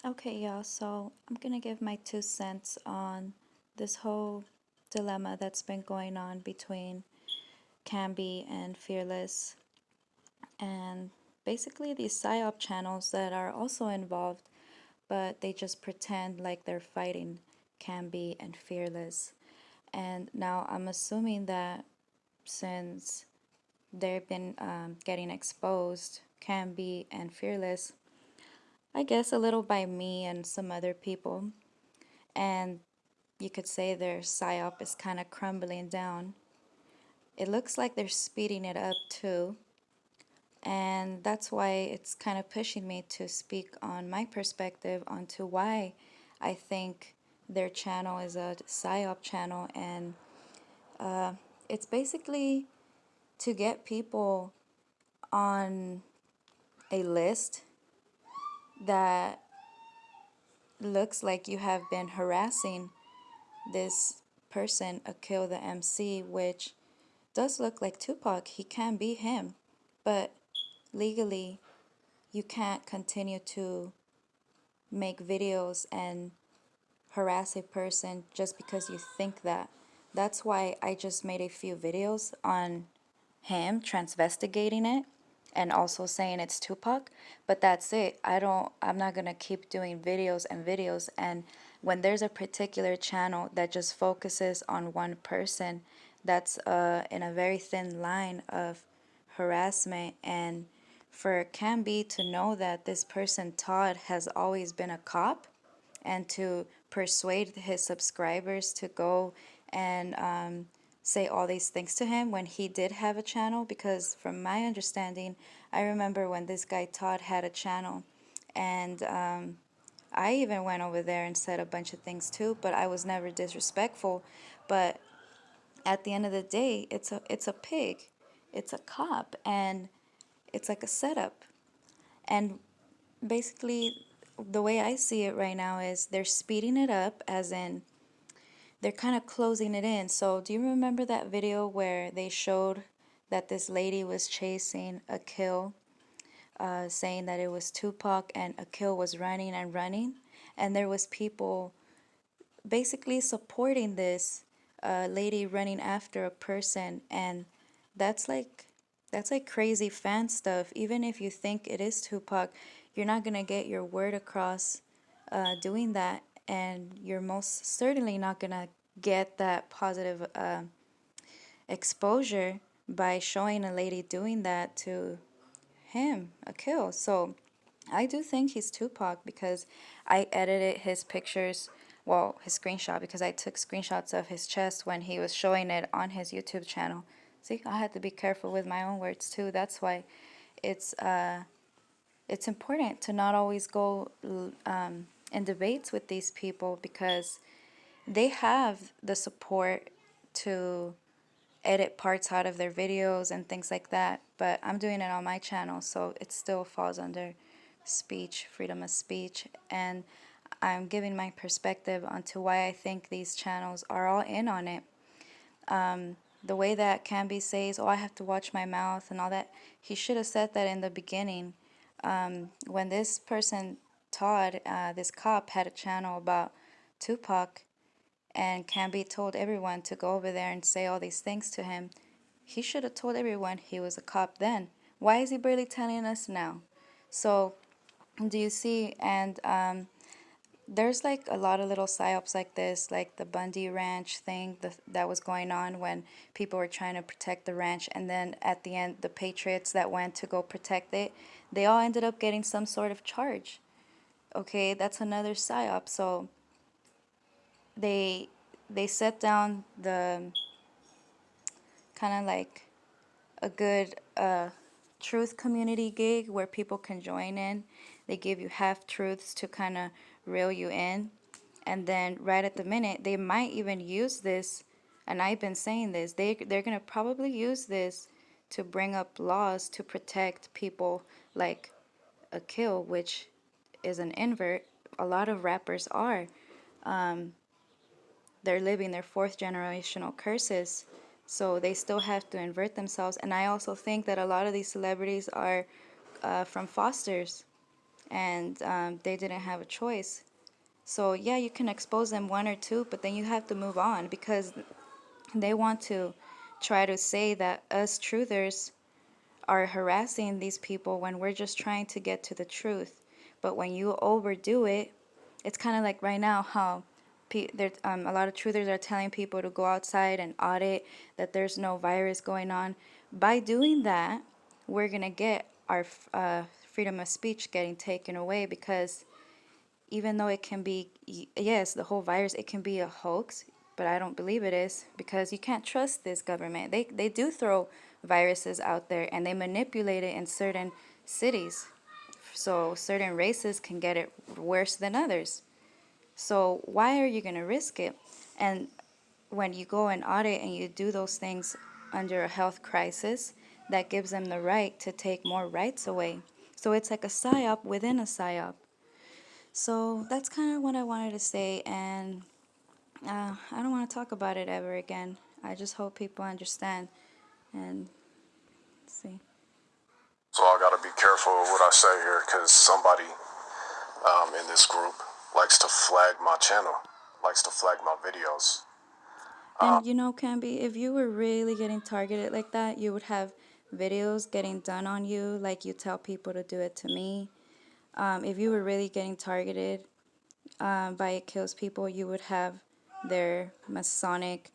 Okay, y'all, so I'm gonna give my 2 cents on this whole dilemma that's been going on between Camby and Fearless, and basically these PSYOP channels that are also involved, but they just pretend like they're fighting Camby and Fearless. And now I'm assuming that since they've been getting exposed, Camby and Fearless, I guess a little by me and some other people, and you could say their psyop is kind of crumbling down. It looks like they're speeding it up too, and that's why it's kind of pushing me to speak on my perspective onto why I think their channel is a psyop channel, and it's basically to get people on a list that looks like you have been harassing this person, Akil the MC, which does look like Tupac. He can be him, but legally, you can't continue to make videos and harass a person just because you think that. That's why I just made a few videos on him transvestigating it and also saying it's Tupac, but that's it. I'm not going to keep doing videos and videos, and when there's a particular channel that just focuses on one person, that's in a very thin line of harassment. And for Camby to know that this person Todd has always been a cop and to persuade his subscribers to go and say all these things to him when he did have a channel. Because from my understanding, I remember when this guy Todd had a channel, and I even went over there and said a bunch of things too, but I was never disrespectful. But at the end of the day, it's a pig, it's a cop, and it's like a setup. And basically, the way I see it right now is they're speeding it up, as in they're kind of closing it in. So, do you remember that video where they showed that this lady was chasing Akil, saying that it was Tupac, and Akil was running and running, and there was people basically supporting this lady running after a person, and that's like that's like crazy fan stuff. Even if you think it is Tupac, you're not gonna get your word across doing that, and you're most certainly not gonna get that positive exposure by showing a lady doing that to him, Akil. So I do think he's Tupac because I edited his pictures, well, his screenshot, because I took screenshots of his chest when he was showing it on his YouTube channel. See, I had to be careful with my own words too. That's why it's uh, it's important to not always go in debates with these people, because they have the support to edit parts out of their videos and things like that. But I'm doing it on my channel, so it still falls under speech, freedom of speech, and I'm giving my perspective onto why I think these channels are all in on it. The way that Camby says, "Oh, I have to watch my mouth" and all that, he should have said that in the beginning. When this person, Todd, this cop, had a channel about Tupac, and Camby told everyone to go over there and say all these things to him, he should have told everyone he was a cop then. Why is he barely telling us now? So, do you see? And there's like a lot of little psyops like this, like the Bundy Ranch thing that was going on when people were trying to protect the ranch, and then at the end, the patriots that went to go protect it, they all ended up getting some sort of charge. Okay, that's another psyop. So they they set down the kind of like a good truth community gig where people can join in. They give you half truths to kind of reel you in. And then right at the minute, they might even use this, and I've been saying this, they're going to probably use this to bring up laws to protect people like Akil, which is an invert. A lot of rappers are. They're living their fourth generational curses, so they still have to invert themselves. And I also think that a lot of these celebrities are from fosters. and they didn't have a choice. So yeah, you can expose them one or two, but then you have to move on because they want to try to say that us truthers are harassing these people when we're just trying to get to the truth. But when you overdo it, it's kind of like right now how a lot of truthers are telling people to go outside and audit that there's no virus going on. By doing that, we're going to get our freedom of speech getting taken away because even though it can be, yes, the whole virus, it can be a hoax, but I don't believe it is because you can't trust this government. They do throw viruses out there and they manipulate it in certain cities. So certain races can get it worse than others. So why are you going to risk it? And when you go and audit and you do those things under a health crisis, that gives them the right to take more rights away. So it's like a psyop within a psyop. So that's kind of what I wanted to say, and I don't want to talk about it ever again. I just hope people understand and see. So I gotta be careful of what I say here because somebody in this group likes to flag my channel, likes to flag my videos. And you know, Camby, if you were really getting targeted like that, you would have videos getting done on you, like you tell people to do it to me. If you were really getting targeted by It Kills People, you would have their Masonic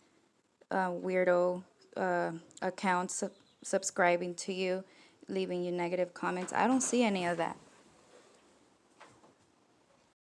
weirdo accounts subscribing to you, leaving you negative comments. I don't see any of that.